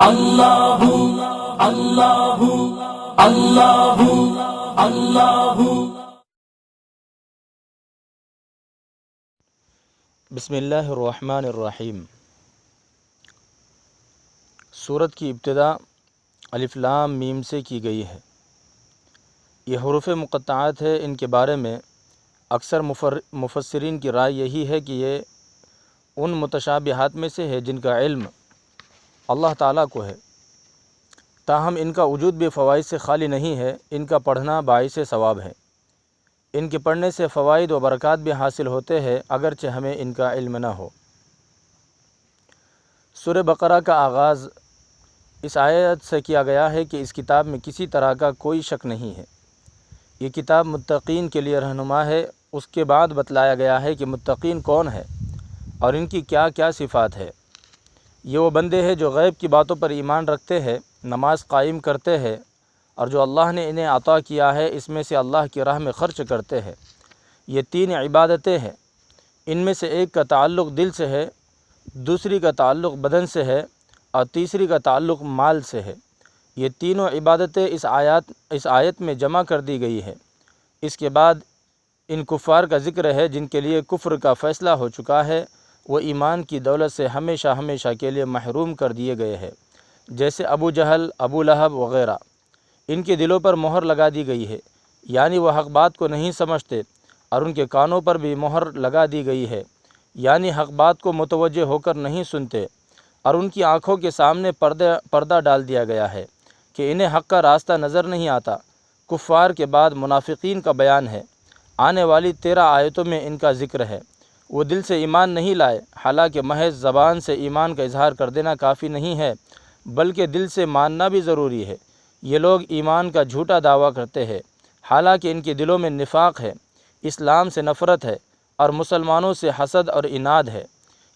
اللہ اللہ اللہ اللہ۔ بسم اللہ الرحمن الرحیم۔ سورت کی ابتدا الف لام میم سے کی گئی ہے۔ یہ حروف مقطعات ہے۔ ان کے بارے میں اکثر مفسرین کی رائے یہی ہے کہ یہ ان متشابہات میں سے ہے جن کا علم اللہ تعالیٰ کو ہے، تاہم ان کا وجود بھی فوائد سے خالی نہیں ہے۔ ان کا پڑھنا باعث ثواب ہے۔ ان کے پڑھنے سے فوائد و برکات بھی حاصل ہوتے ہیں، اگرچہ ہمیں ان کا علم نہ ہو۔ سورہ بقرہ کا آغاز اس آیت سے کیا گیا ہے کہ اس کتاب میں کسی طرح کا کوئی شک نہیں ہے۔ یہ کتاب متقین کے لیے رہنما ہے۔ اس کے بعد بتلایا گیا ہے کہ متقین کون ہے اور ان کی کیا کیا صفات ہے۔ یہ وہ بندے ہیں جو غیب کی باتوں پر ایمان رکھتے ہیں، نماز قائم کرتے ہیں، اور جو اللہ نے انہیں عطا کیا ہے اس میں سے اللہ کی راہ میں خرچ کرتے ہیں۔ یہ تین عبادتیں ہیں۔ ان میں سے ایک کا تعلق دل سے ہے، دوسری کا تعلق بدن سے ہے، اور تیسری کا تعلق مال سے ہے۔ یہ تینوں عبادتیں اس آیت میں جمع کر دی گئی ہے۔ اس کے بعد ان کفار کا ذکر ہے جن کے لیے کفر کا فیصلہ ہو چکا ہے، وہ ایمان کی دولت سے ہمیشہ ہمیشہ کے لیے محروم کر دیے گئے ہیں، جیسے ابو جہل، ابو لہب وغیرہ۔ ان کے دلوں پر مہر لگا دی گئی ہے، یعنی وہ حق بات کو نہیں سمجھتے، اور ان کے کانوں پر بھی مہر لگا دی گئی ہے، یعنی حق بات کو متوجہ ہو کر نہیں سنتے، اور ان کی آنکھوں کے سامنے پردہ ڈال دیا گیا ہے کہ انہیں حق کا راستہ نظر نہیں آتا۔ کفار کے بعد منافقین کا بیان ہے۔ آنے والی 13 آیتوں میں ان کا ذکر ہے۔ وہ دل سے ایمان نہیں لائے، حالانکہ محض زبان سے ایمان کا اظہار کر دینا کافی نہیں ہے، بلکہ دل سے ماننا بھی ضروری ہے۔ یہ لوگ ایمان کا جھوٹا دعویٰ کرتے ہیں، حالانکہ ان کے دلوں میں نفاق ہے، اسلام سے نفرت ہے، اور مسلمانوں سے حسد اور عناد ہے۔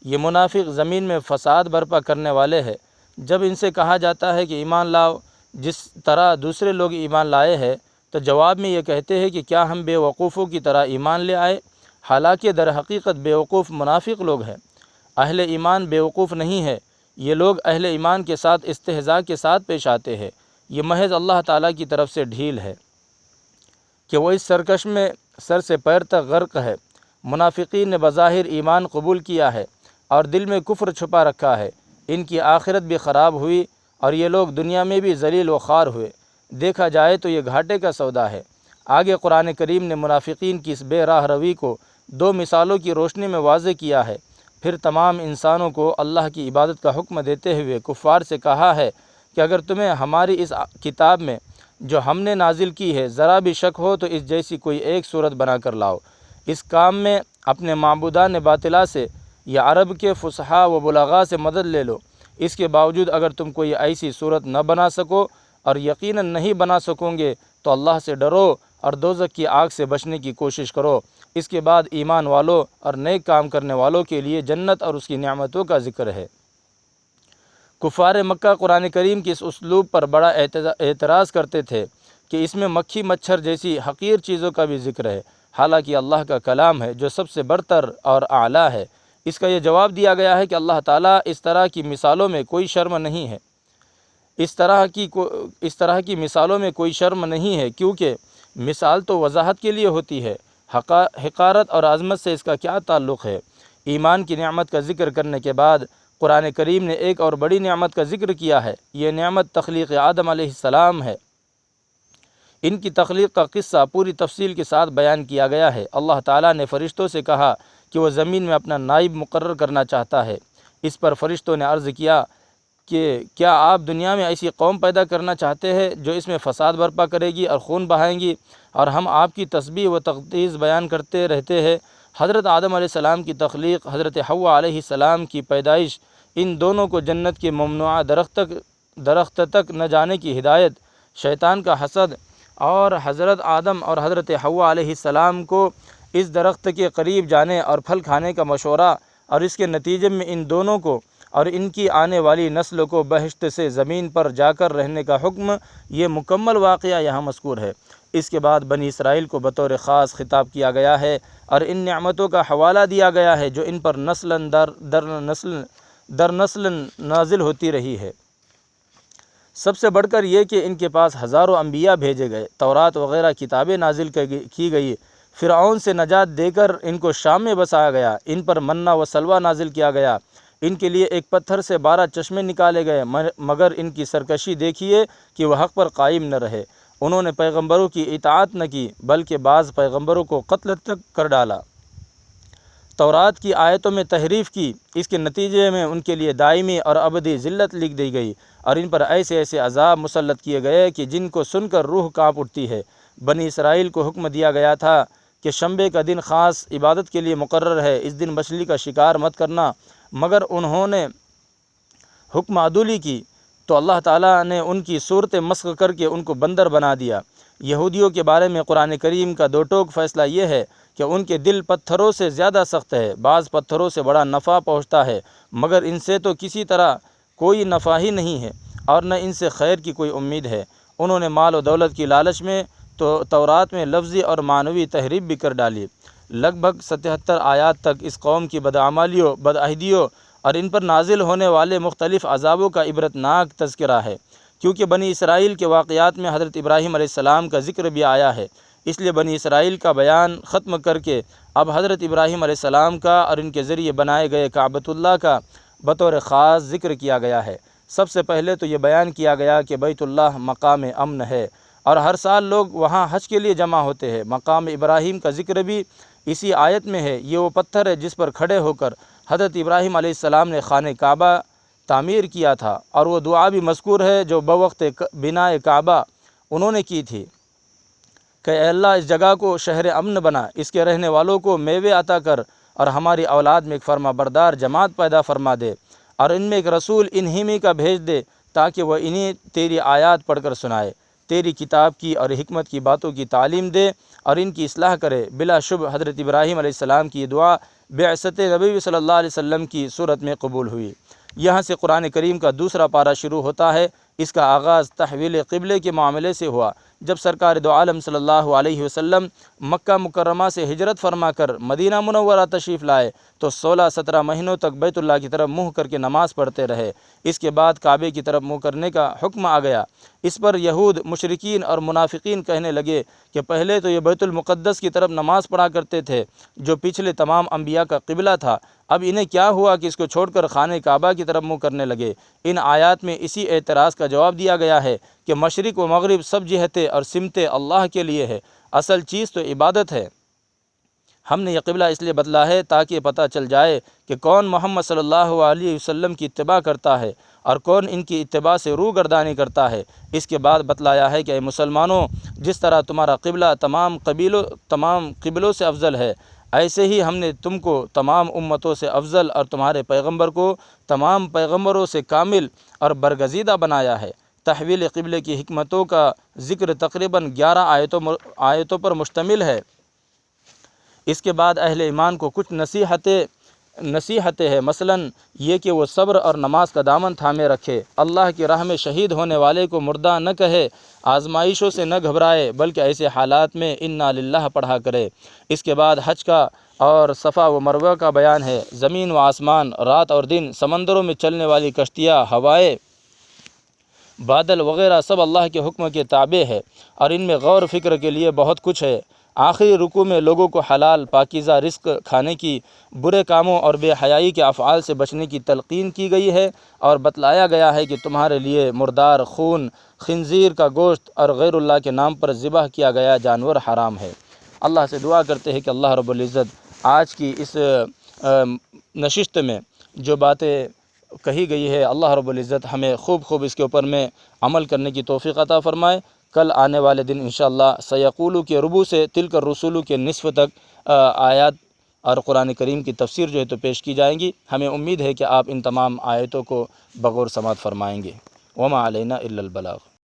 یہ منافق زمین میں فساد برپا کرنے والے ہیں۔ جب ان سے کہا جاتا ہے کہ ایمان لاؤ جس طرح دوسرے لوگ ایمان لائے ہیں، تو جواب میں یہ کہتے ہیں کہ کیا ہم بے وقوفوں کی طرح ایمان لے آئے؟ حالانکہ در حقیقت بے وقوف منافق لوگ ہیں، اہل ایمان بے وقوف نہیں ہے۔ یہ لوگ اہل ایمان کے ساتھ استہزاء کے ساتھ پیش آتے ہیں۔ یہ محض اللہ تعالیٰ کی طرف سے ڈھیل ہے کہ وہ اس سرکش میں سر سے پیر تک غرق ہے۔ منافقین نے بظاہر ایمان قبول کیا ہے اور دل میں کفر چھپا رکھا ہے۔ ان کی آخرت بھی خراب ہوئی اور یہ لوگ دنیا میں بھی ذلیل و خوار ہوئے۔ دیکھا جائے تو یہ گھاٹے کا سودا ہے۔ آگے قرآن کریم نے منافقین کی اس بے راہ روی کو 2 مثالوں کی روشنی میں واضح کیا ہے۔ پھر تمام انسانوں کو اللہ کی عبادت کا حکم دیتے ہوئے کفار سے کہا ہے کہ اگر تمہیں ہماری اس کتاب میں جو ہم نے نازل کی ہے ذرا بھی شک ہو تو اس جیسی کوئی ایک صورت بنا کر لاؤ۔ اس کام میں اپنے معبودان باطلہ سے یا عرب کے فصحاء و بلغاء سے مدد لے لو۔ اس کے باوجود اگر تم کوئی ایسی صورت نہ بنا سکو، اور یقیناً نہیں بنا سکوں گے، تو اللہ سے ڈرو اور دوزخ کی آگ سے بچنے کی کوشش کرو۔ اس کے بعد ایمان والوں اور نیک کام کرنے والوں کے لیے جنت اور اس کی نعمتوں کا ذکر ہے۔ کفار مکہ قرآن کریم کی اس اسلوب پر بڑا اعتراض کرتے تھے کہ اس میں مکھی مچھر جیسی حقیر چیزوں کا بھی ذکر ہے، حالانکہ اللہ کا کلام ہے جو سب سے برتر اور اعلیٰ ہے۔ اس کا یہ جواب دیا گیا ہے کہ اللہ تعالیٰ اس طرح کی مثالوں میں کوئی شرم نہیں ہے۔ اس طرح کی مثالوں میں کوئی شرم نہیں ہے، کیونکہ مثال تو وضاحت کے لیے ہوتی ہے۔ حقارت اور عظمت سے اس کا کیا تعلق ہے؟ ایمان کی نعمت کا ذکر کرنے کے بعد قرآن کریم نے ایک اور بڑی نعمت کا ذکر کیا ہے۔ یہ نعمت تخلیق آدم علیہ السلام ہے۔ ان کی تخلیق کا قصہ پوری تفصیل کے ساتھ بیان کیا گیا ہے۔ اللہ تعالیٰ نے فرشتوں سے کہا کہ وہ زمین میں اپنا نائب مقرر کرنا چاہتا ہے۔ اس پر فرشتوں نے عرض کیا کہ کیا آپ دنیا میں ایسی قوم پیدا کرنا چاہتے ہیں جو اس میں فساد برپا کرے گی اور خون بہائیں گی، اور ہم آپ کی تسبیح و تقدیس بیان کرتے رہتے ہیں۔ حضرت آدم علیہ السلام کی تخلیق، حضرت حوا علیہ السلام کی پیدائش، ان دونوں کو جنت کے ممنوعہ درخت تک نہ جانے کی ہدایت، شیطان کا حسد، اور حضرت آدم اور حضرت حوا علیہ السلام کو اس درخت کے قریب جانے اور پھل کھانے کا مشورہ، اور اس کے نتیجے میں ان دونوں کو اور ان کی آنے والی نسل کو بہشت سے زمین پر جا کر رہنے کا حکم، یہ مکمل واقعہ یہاں مذکور ہے۔ اس کے بعد بنی اسرائیل کو بطور خاص خطاب کیا گیا ہے اور ان نعمتوں کا حوالہ دیا گیا ہے جو ان پر نسل در نسل نازل ہوتی رہی ہے۔ سب سے بڑھ کر یہ کہ ان کے پاس ہزاروں انبیاء بھیجے گئے، تورات وغیرہ کتابیں نازل کی گئی، فرعون سے نجات دے کر ان کو شام میں بسایا گیا، ان پر منّا و سلویٰ نازل کیا گیا، ان کے لیے ایک پتھر سے 12 چشمے نکالے گئے، مگر ان کی سرکشی دیکھیے کہ وہ حق پر قائم نہ رہے، انہوں نے پیغمبروں کی اطاعت نہ کی بلکہ بعض پیغمبروں کو قتل تک کر ڈالا، تورات کی آیتوں میں تحریف کی، اس کے نتیجے میں ان کے لیے دائمی اور ابدی ذلت لکھ دی گئی، اور ان پر ایسے ایسے عذاب مسلط کیے گئے کہ جن کو سن کر روح کانپ اٹھتی ہے۔ بنی اسرائیل کو حکم دیا گیا تھا کہ شنبے کا دن خاص عبادت کے لیے مقرر ہے، اس دن مچھلی کا شکار مت کرنا، مگر انہوں نے حکم عدولی کی تو اللہ تعالیٰ نے ان کی صورتیں مسخ کر کے ان کو بندر بنا دیا۔ یہودیوں کے بارے میں قرآن کریم کا دو ٹوک فیصلہ یہ ہے کہ ان کے دل پتھروں سے زیادہ سخت ہے، بعض پتھروں سے بڑا نفع پہنچتا ہے، مگر ان سے تو کسی طرح کوئی نفع ہی نہیں ہے اور نہ ان سے خیر کی کوئی امید ہے۔ انہوں نے مال و دولت کی لالچ میں تو تورات میں لفظی اور معنوی تحریف بھی کر ڈالی۔ لگ بھگ 77 آیات تک اس قوم کی بدعمالیوں، بدعہدیوں اور ان پر نازل ہونے والے مختلف عذابوں کا عبرتناک تذکرہ ہے، کیونکہ بنی اسرائیل کے واقعات میں حضرت ابراہیم علیہ السلام کا ذکر بھی آیا ہے، اس لیے بنی اسرائیل کا بیان ختم کر کے اب حضرت ابراہیم علیہ السلام کا اور ان کے ذریعے بنائے گئے کعبۃ اللہ کا بطور خاص ذکر کیا گیا ہے۔ سب سے پہلے تو یہ بیان کیا گیا کہ بیت اللہ مقام امن ہے اور ہر سال لوگ وہاں حج کے لیے جمع ہوتے ہیں۔ مقام ابراہیم کا ذکر بھی اسی آیت میں ہے، یہ وہ پتھر ہے جس پر کھڑے ہو کر حضرت ابراہیم علیہ السلام نے خانہ کعبہ تعمیر کیا تھا، اور وہ دعا بھی مذکور ہے جو بوقت بناء کعبہ انہوں نے کی تھی کہ اے اللہ اس جگہ کو شہر امن بنا، اس کے رہنے والوں کو میوے عطا کر اور ہماری اولاد میں ایک فرما بردار جماعت پیدا فرما دے، اور ان میں ایک رسول انہی میں کا بھیج دے تاکہ وہ انہیں تیری آیات پڑھ کر سنائے، تیری کتاب کی اور حکمت کی باتوں کی تعلیم دے اور ان کی اصلاح کرے۔ بلا شبہ حضرت ابراہیم علیہ السلام کی یہ دعا بعثت نبی صلی اللہ علیہ وسلم کی صورت میں قبول ہوئی۔ یہاں سے قرآن کریم کا دوسرا پارہ شروع ہوتا ہے۔ اس کا آغاز تحویل قبلے کے معاملے سے ہوا، جب سرکار دو عالم صلی اللہ علیہ وسلم مکہ مکرمہ سے ہجرت فرما کر مدینہ منورہ تشریف لائے تو 16-17 مہینوں تک بیت اللہ کی طرف منہ کر کے نماز پڑھتے رہے۔ اس کے بعد کعبے کی طرف منہ کرنے کا حکم آ گیا۔ اس پر یہود، مشرکین اور منافقین کہنے لگے کہ پہلے تو یہ بیت المقدس کی طرف نماز پڑھا کرتے تھے جو پچھلے تمام انبیاء کا قبلہ تھا، اب انہیں کیا ہوا کہ اس کو چھوڑ کر خانہ کعبہ کی طرف منہ کرنے لگے۔ ان آیات میں اسی اعتراض کا جواب دیا گیا ہے کہ مشرق و مغرب سب جہتیں اور سمتیں اللہ کے لیے ہے، اصل چیز تو عبادت ہے۔ ہم نے یہ قبلہ اس لیے بدلا ہے تاکہ پتہ چل جائے کہ کون محمد صلی اللہ علیہ وسلم کی اتباع کرتا ہے اور کون ان کی اتباع سے روگردانی کرتا ہے۔ اس کے بعد بتلایا ہے کہ اے مسلمانوں، جس طرح تمہارا قبلہ تمام قبلوں سے افضل ہے، ایسے ہی ہم نے تم کو تمام امتوں سے افضل اور تمہارے پیغمبر کو تمام پیغمبروں سے کامل اور برگزیدہ بنایا ہے۔ تحویل قبلے کی حکمتوں کا ذکر تقریباً 11 آیتوں پر مشتمل ہے۔ اس کے بعد اہل ایمان کو کچھ نصیحتیں ہیں، مثلاً یہ کہ وہ صبر اور نماز کا دامن تھامے رکھے، اللہ کی راہ میں شہید ہونے والے کو مردہ نہ کہے، آزمائشوں سے نہ گھبرائے بلکہ ایسے حالات میں انا للہ پڑھا کرے۔ اس کے بعد حج کا اور صفا و مروہ کا بیان ہے، زمین و آسمان، رات اور دن، سمندروں میں چلنے والی کشتیاں، ہوائیں، بادل وغیرہ سب اللہ کے حکم کے تابع ہے اور ان میں غور و فکر کے لیے بہت کچھ ہے۔ آخری رکوع میں لوگوں کو حلال پاکیزہ رزق کھانے کی، برے کاموں اور بے حیائی کے افعال سے بچنے کی تلقین کی گئی ہے اور بتلایا گیا ہے کہ تمہارے لیے مردار، خون، خنزیر کا گوشت اور غیر اللہ کے نام پر ذبح کیا گیا جانور حرام ہے۔ اللہ سے دعا کرتے ہیں کہ اللہ رب العزت آج کی اس نشست میں جو باتیں کہی گئی ہے، اللہ رب العزت ہمیں خوب اس کے اوپر میں عمل کرنے کی توفیق عطا فرمائے۔ کل آنے والے دن انشاءاللہ سیقولو کے ربوع سے تلک الرسول کے نصف تک آیات اور قرآن کریم کی تفسیر جو ہے تو پیش کی جائیں گی۔ ہمیں امید ہے کہ آپ ان تمام آیتوں کو بغور سماعت فرمائیں گے۔ وما علینا الا البلاغ۔